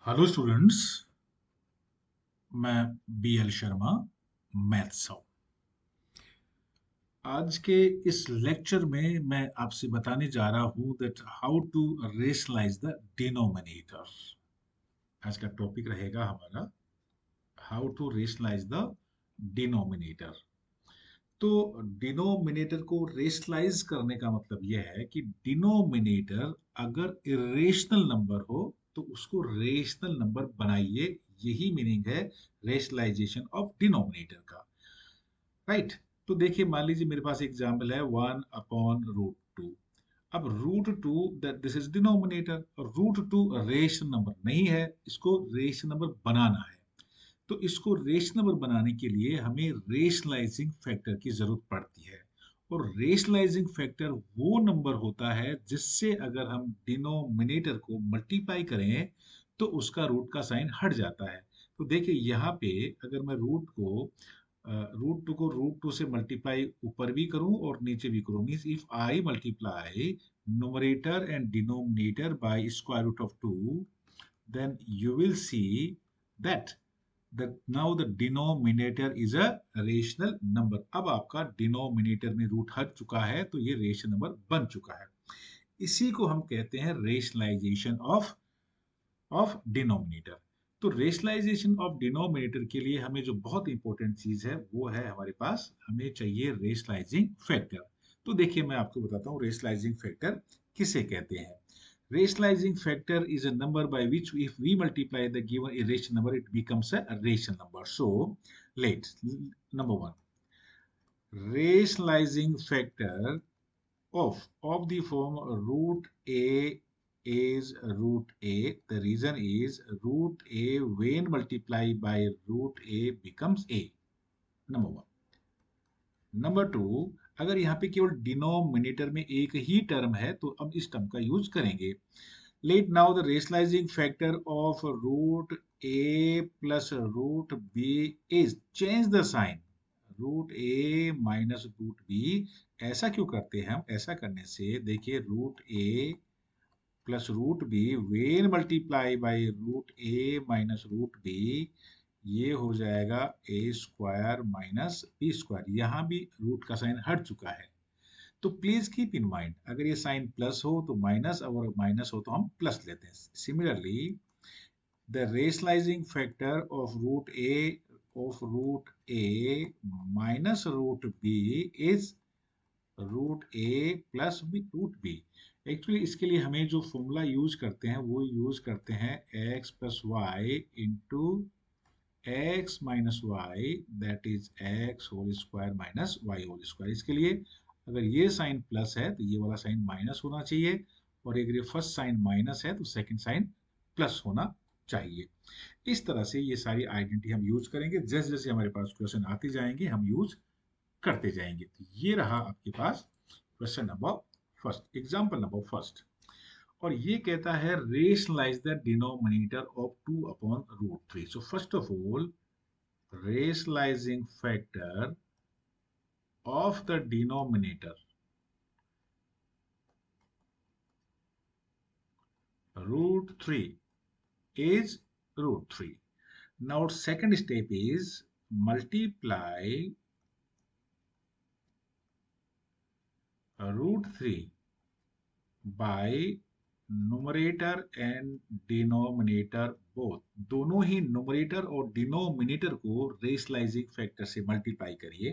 Hello students. मैं BL Sharma, maths हूँ। आज के इस लेक्चर में मैं आपसे बताने जा रहा हूँ that how to rationalise the denominator. आज का टॉपिक रहेगा हमारा how to rationalise the denominator. तो डिनोमिनेटर को रेशनलाइज करने का मतलब यह है कि डिनोमिनेटर अगर इरेशनल नंबर हो तो उसको रेशनल नंबर बनाइए। यही मीनिंग है रेशनलाइजेशन ऑफ डिनोमिनेटर का। राइट। तो देखिए, मान लीजिए मेरे पास एग्जाम्पल है 1/√2। अब √2 दिस इज डिनोमिनेटर और √2 रेशनल नंबर नहीं है, इसको रेशनल नंबर बनाना है। तो इसको रेशनल नंबर बनाने के लिए हमें रेशनलाइजिंग फैक्टर की जरूरत पड़ती है। और रेशनलाइजिंग फैक्टर वो नंबर होता है जिससे अगर हम डिनोमिनेटर को मल्टीप्लाई करें तो उसका रूट का साइन हट जाता है। तो देखिए यहाँ पे अगर मैं √2 से मल्टीप्लाई ऊपर भी करूं और नीचे भी करूं, means if I multiply numerator and denominator by square root of 2, then you will see that now the denominator is a rational number। अब आपका डिनोमिनेटर में रूट हट चुका है तो ये रेशनल नंबर बन चुका है। इसी को हम कहते हैं रेशनलाइजेशन ऑफ डिनोमिनेटर। तो रेशनलाइजेशन ऑफ डिनोमिनेटर के लिए हमें जो बहुत इंपॉर्टेंट चीज है वो है हमारे पास, हमें चाहिए रेशनलाइजिंग फैक्टर। तो देखिए मैं आपको बताता हूँ रेशनलाइजिंग फैक्टर किसे कहते हैं। Rationalizing factor is a number by which if we multiply the given irrational number, it becomes a rational number. So, let's number one, rationalizing factor of the form root a is root a. The reason is root a when multiplied by root a becomes a. Number one. Number two, अगर यहाँ पे केवल denominator में एक ही term है तो अब इस टर्म का यूज करेंगे। Let now the rationalising factor of root a plus root b is change the sign root a minus root b. ऐसा क्यों करते हैं हम? ऐसा करने से देखिए root a plus root b when multiply by root a minus root b, ये हो जाएगा a square minus b square. यहाँ भी रूट का साइन हट चुका है। तो प्लीज कीप इन माइंड, अगर ये साइन प्लस हो तो माइनस, और माइनस हो तो हम प्लस लेते हैं। Similarly the rationalising factor of root a minus root b is root a plus root b. Actually इसके लिए हमें जो फॉर्मूला यूज करते हैं वो यूज करते हैं x plus y into x minus y, that is x whole square minus y whole square. इसके लिए अगर ये साइन प्लस है तो ये वाला साइन माइनस होना चाहिए, और अगर ये फर्स्ट साइन माइनस है तो सेकंड साइन प्लस होना चाहिए। इस तरह से ये सारी आइडेंटिटी हम यूज करेंगे, जैसे जैसे हमारे पास क्वेश्चन आते जाएंगे हम यूज करते जाएंगे। तो ये रहा आपके पास question number first, example number first. और ये कहता है rationalise the denominator of 2/√3। So first of all, rationalizing factor of the denominator √3 is √3. Now second step is multiply √3 by numerator and denominator both। दोनों ही numerator और denominator को rationalising factor से multiply करिए।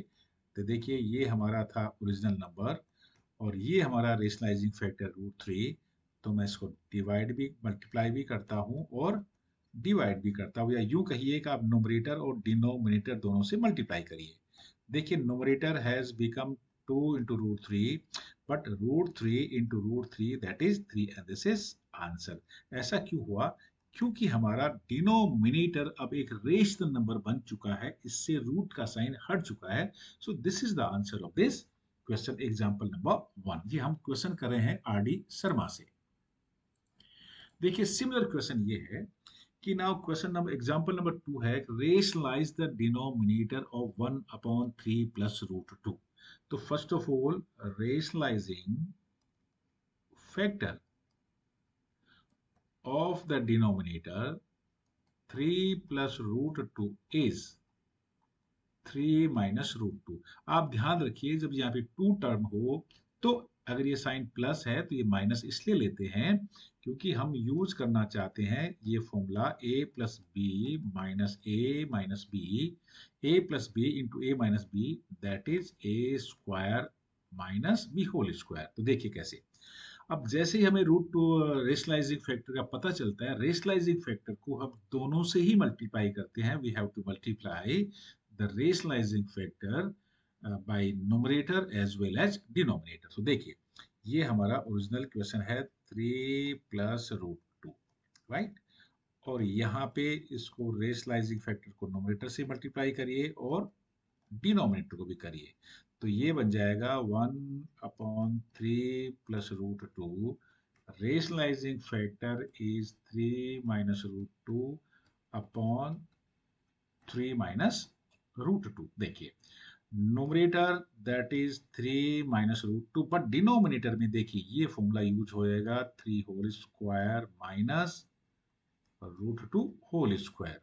तो देखिए ये हमारा था ओरिजिनल नंबर और ये हमारा रेशनलाइजिंग फैक्टर √3। तो मैं इसको डिवाइड भी, मल्टीप्लाई भी करता हूँ और डिवाइड भी करता हूँ, या यूं कहिए कि आप नोमरेटर और डिनोमिनेटर दोनों से मल्टीप्लाई करिए। देखिए numerator has become 2 into √3, but √3 into √3 that is 3 and this is answer. ऐसा क्यों हुआ? क्योंकि हमारा डिनोमिनेटर अब एक रेशनल नंबर बन चुका है, इससे रूट का साइन हट चुका है। So this is the answer of this question, example number 1। ये हम क्वेश्चन कर रहे हैं आर डी शर्मा से। देखिए सिमिलर क्वेश्चन ये है कि now question number example number 2 है, rationalise the denominator of 1/3 plus √2। तो first of all rationalising factor of the denominator 3 plus root 2 is 3 minus root two. आप ध्यान रखिए जब यहाँ पे टू टर्म हो तो अगर ये साइन प्लस है तो ये माइनस इसलिए लेते हैं क्योंकि हम यूज करना चाहते हैं ये formula a plus b minus b, a plus b into a minus b, that is a square minus b whole square. तो देखिए कैसे, अब जैसे ही हमें रूट टू रेशनलाइजिंग फैक्टर का पता चलता है, रेशनलाइजिंग फैक्टर को हम दोनों से ही मल्टीप्लाई करते हैं। We have to multiply the rationalising factor by numerator as well as denominator. तो देखिए ये हमारा ओरिजिनल क्वेश्चन है 3 प्लस रूट टू, राइट। और यहाँ पे इसको रेशनलाइजिंग फैक्टर को न्यूमरेटर से मल्टीप्लाई करिए और डिनोमिनेटर को भी करिए, तो ये बन जाएगा 1/3 plus root two. Rationalising factor is 3 minus root two upon 3 minus root two. देखिए numerator that is 3 minus root two, but denominator में देखिए ये फॉर्मूला यूज हो जाएगा 3 whole square minus root two whole square.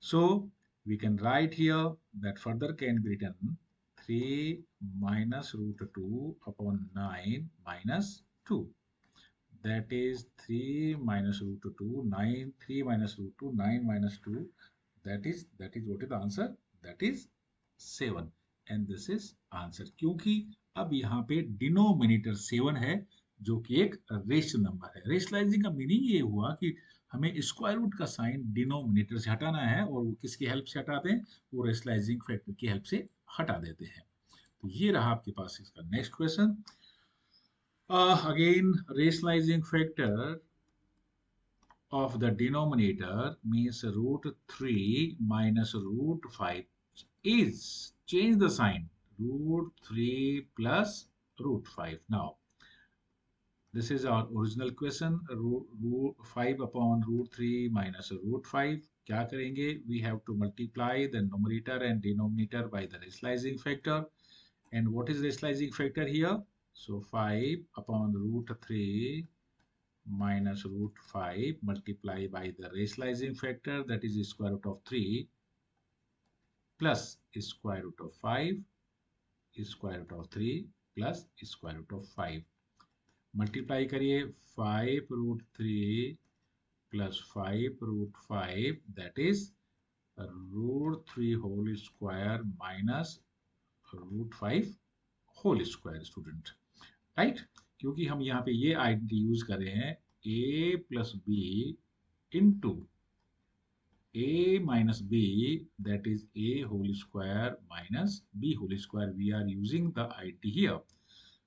So we can write here that further can be written 3 minus root 2 upon 9 minus 2. That is 3 minus root 2, 9, 3 minus root 2, 9 minus 2. That is what is the answer? That is 7. And this is answer. क्योंकि अब यहाँ पे denominator 7 है जो कि एक rational number है। Rationalising का मीनिंग ये हुआ कि हमें स्क्वायर रूट का साइन डिनोमिनेटर से हटाना है, और वो किसकी हेल्प से हटाते हैं? वो रेशनलाइजिंग फैक्टर की हेल्प से हटा देते हैं। तो ये रहा आपके पास इसका next question. Again, rationalizing factor of the denominator means root 3 minus root 5 is, change the sign, root 3 plus root 5. Now, this is our original question, root 5 upon root 3 minus root 5. क्या करेंगे? We have to multiply the numerator and denominator by the rationalizing factor. And what is rationalizing factor here? So 5 upon root 3 minus root 5 multiply by the rationalizing factor, that is square root of 3 plus square root of 5, square root of 3 plus square root of 5. Multiply करिए 5 root 3 plus 5 root 5, that is root 3 whole square minus root 5 whole square. Student, right, क्योंकि हम यहाँ पे ये identity use कर रहे हैं a plus b into a minus b, that is a whole square minus b whole square. We are using the identity here.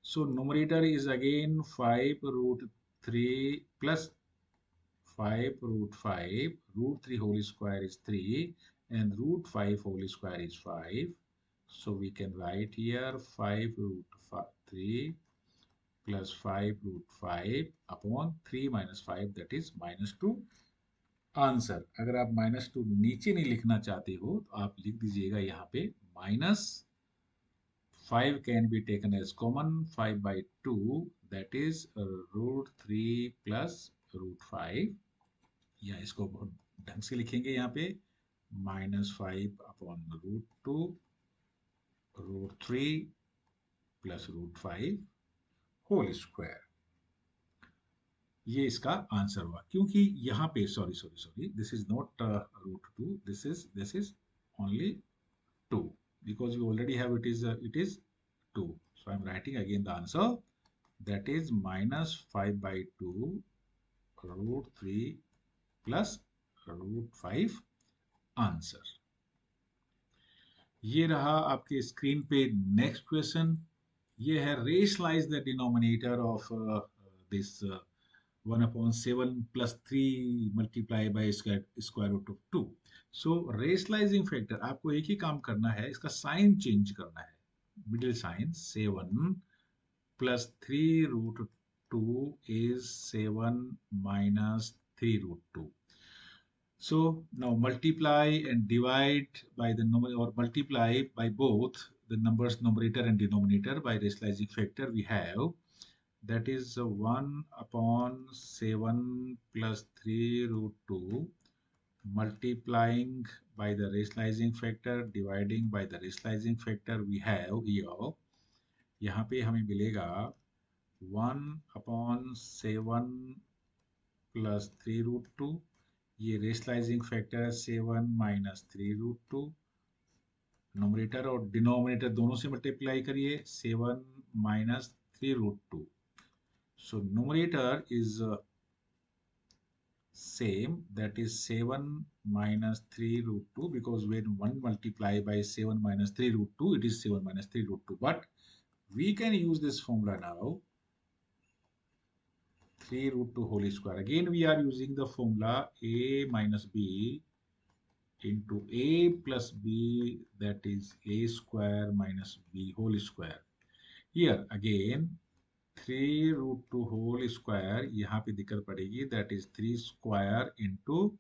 So numerator is again 5 root 3 plus 5 root 5, root 3 whole square is 3, and root 5 whole square is 5. So we can write here 5 root 3 plus 5 root 5 upon 3 minus 5, that is minus 2. Answer, अगर आप minus two नीचे नहीं लिखना चाहते हो तो आप लिख दीजिएगा यहाँ पे minus 5 can be taken as common, 5 by 2, that is root 3 plus root 5, या इसको बहुत ढंग से लिखेंगे यहाँ पे minus 5 upon root 2 root 3 plus root 5 whole square. ये इसका आंसर हुआ, क्योंकि यहाँ पे sorry this is not root two, this is only 2, because we already have it is 2. So I'm writing again the answer, that is minus 5 by 2 root 3 plus root 5 answer. ये रहा आपके screen पे next question. ये है rationalise the denominator of this 1/7 plus 3 multiply by square root of 2. So rationalising factor आपको एक ही काम करना है, इसका साइन चेंज करना है। Middle sign 7 plus 3 root 2 is 7 minus 3 root 2. So now multiply and divide by the number, or multiply by both the numbers numerator and denominator by rationalizing factor. We have, that is 1/7 plus 3 root 2 multiplying by the rationalizing factor, dividing by the rationalizing factor, we have here, यहाँ पे हमें मिलेगा 1/7 plus 3√2, ये rationalising factor है 7 minus 3√2, nominator और denominator दोनों से multiply करिए 7 minus 3√2. So numerator is same, that is 7 minus 3√2, because when 1 multiply by 7 minus 3√2, it is 7 minus 3√2. But we can use this formula now, 3√2 whole square. Again, we are using the formula a minus b into a plus b, that is a square minus b whole square. Here again 3√2 whole square यहाँ पे दिक्कत पड़ेगी, that is 3 square into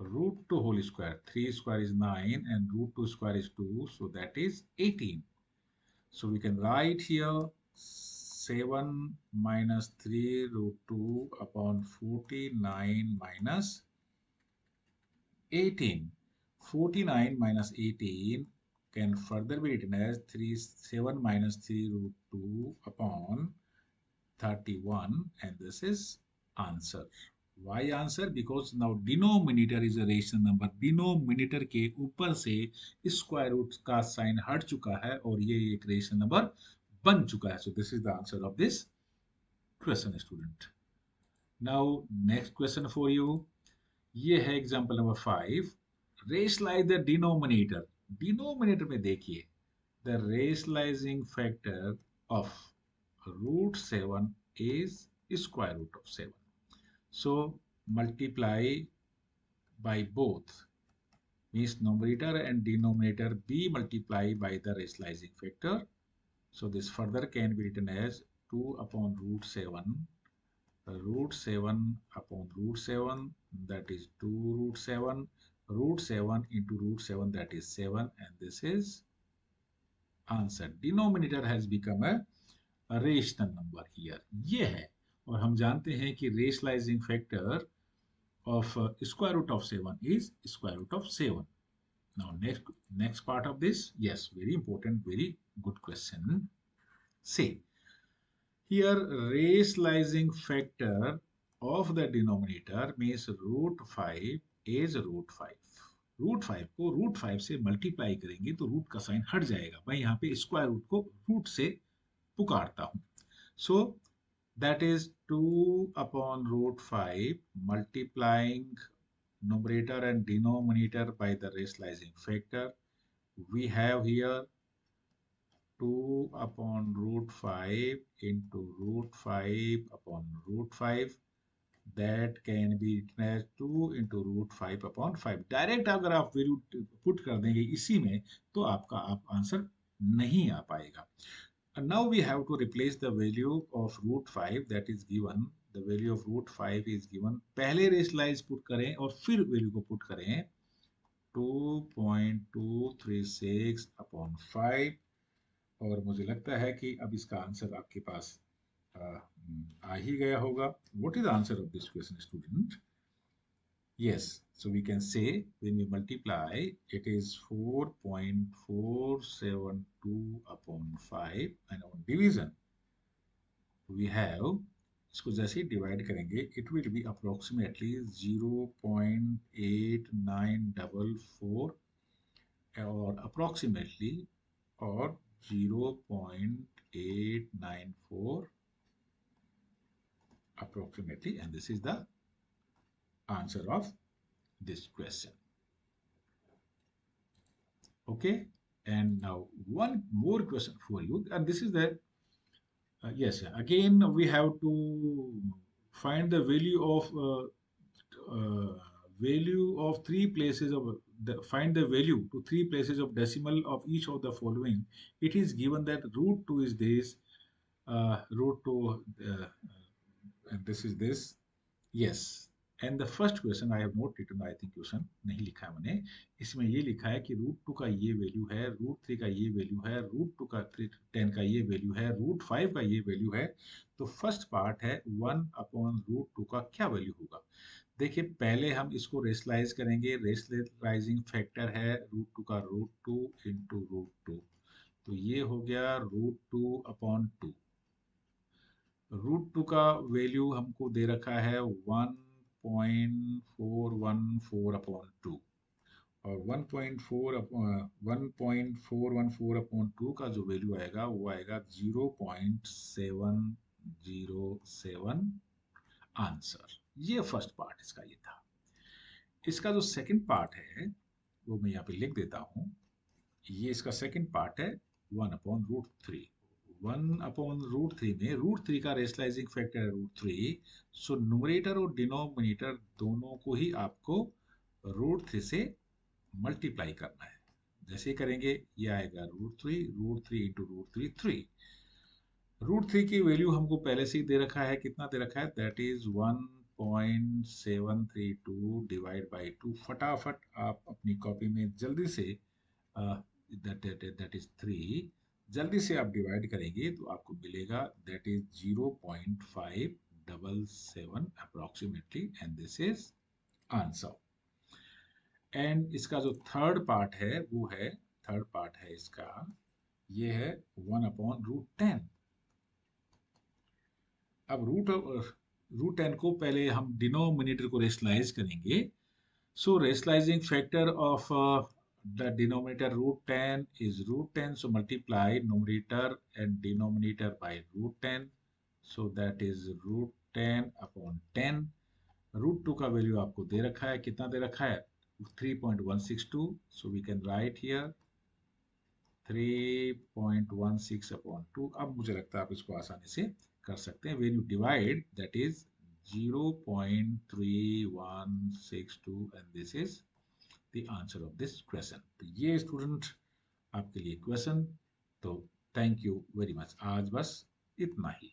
√2 whole square. 3 square is 9 and √2 square is 2, so that is 18. So we can write here 7 minus 3√2 upon 49 minus 18. 49 minus 18 can further be written as 7 minus 3√2 upon 31, and this is answer. Why answer? Because now denominator is a rational number. Denominator के ऊपर से square root का sign हट चुका है और ये एक रेशनल नंबर बन चुका है. So this is the answer of this question, student. Now next question for you. ये है example number 5. Rationalise the denominator. Denominator में देखिए the rationalising factor of √7 is square root of 7. So multiply by both, means numerator and denominator be multiplied by the rationalizing factor. So this further can be written as 2 upon √7, √7 upon √7, that is 2√7, √7 into √7, that is 7, and this is answer. Denominator has become a rational number here, ये है. और हम जानते हैं कि rationalising factor of square root of 7 is square root of 7. Now next part of this, yes, very important, very good question. Say here rationalising factor of the denominator means √5 is √5. √5 को √5 से multiply करेंगे तो root का sign हट जाएगा. मैं यहाँ पे स्क्वायर रूट को रूट से पुकारता हूं. So that is 2 upon √5 multiplying numerator and denominator by the rationalizing factor. We have here 2 upon √5 into √5 upon √5. That can be written as 2 into √5 upon 5. Direct अगर आप वैल्यू पुट कर देंगे इसी में तो आपका आंसर नहीं आ पाएगा. And now we have to replace the value of √5 that is given. The value of √5 is given. पहले रेशनलाइज पुट करें और फिर वैल्यू को पुट करें. 2.236 upon 5. और मुझे लगता है कि अब इसका आंसर आपके पास आ ही गया होगा. What is the answer of this question, student? Yes, so we can say when we multiply, it is 4.472 upon 5, and on division we have, इसको जैसे डिवाइड करेंगे it will be approximately 0.8944 और approximately or 0.894 approximately, and this is the answer of this question. Okay, and now one more question for you, and this is that yes, again we have to find the value of three places of find the value to three places of decimal of each of the following. It is given that √2 is this, √2 and this is this. Yes, and the first question I have not written, I think question नहीं लिखा है मैंने. इसमें ये लिखा है कि √2 का ये वैल्यू है, √3 का ये वैल्यू है, √2 का 10 का ये वैल्यू है, √5 का ये वैल्यू है. तो फर्स्ट पार्ट है 1 अपॉन √2 का क्या वैल्यू होगा. देखिए पहले हम इसको रेशलाइज करेंगे। रेशलाइजिंग फैक्टर है √2 का √2 इंटू √2, तो ये हो गया √2 अपॉन 2। √2 का वैल्यू हमको दे रखा है 1.414 अपॉन 2, और 1.414 अपॉन 2 का जो वैल्यू आएगा वो आएगा 0.707 आंसर। ये फर्स्ट पार्ट इसका ये था। इसका जो सेकंड पार्ट है वो मैं यहाँ पे लिख देता हूँ। ये इसका सेकंड पार्ट है 1/√3। 1/√3 में √3 का रेशलाइजिंग फैक्टर है √3। सो न्यूमरेटर और डिनोमिनेटर दोनों को ही आपको √3 से मल्टीप्लाई करना है। जैसे करेंगे ये आएगा √3 इंटू √3 3। √3 की वैल्यू हमको पहले से ही दे रखा है, कितना दे रखा है, दैट इज 1.732 डिवाइड बाई 2। फटाफट आप अपनी कॉपी में जल्दी से दैट इज 3, जल्दी से आप डिवाइड करेंगे तो आपको मिलेगा that is 0.577 approximately, and this is answer. And इसका जो थर्ड पार्ट है वो है, थर्ड पार्ट है इसका, ये है 1/√10। अब √10 को पहले हम डिनोमिनेटर को रेशलाइज करेंगे। सो रेशलाइजिंग factor of the denominator √10 is √10, so multiply numerator and denominator by √10, so that is √10 upon 10। √2 का वैल्यू आपको दे रखा है, कितना दे रखा है, 3.162, so we can write here 3.16 upon 2। अब मुझे लगता है आप इसको आसानी से कर सकते हैं। When you divide that is 0.3162, and this is the answer of this question. तो ये स्टूडेंट आपके लिए क्वेश्चन। तो थैंक यू वेरी मच, आज बस इतना ही।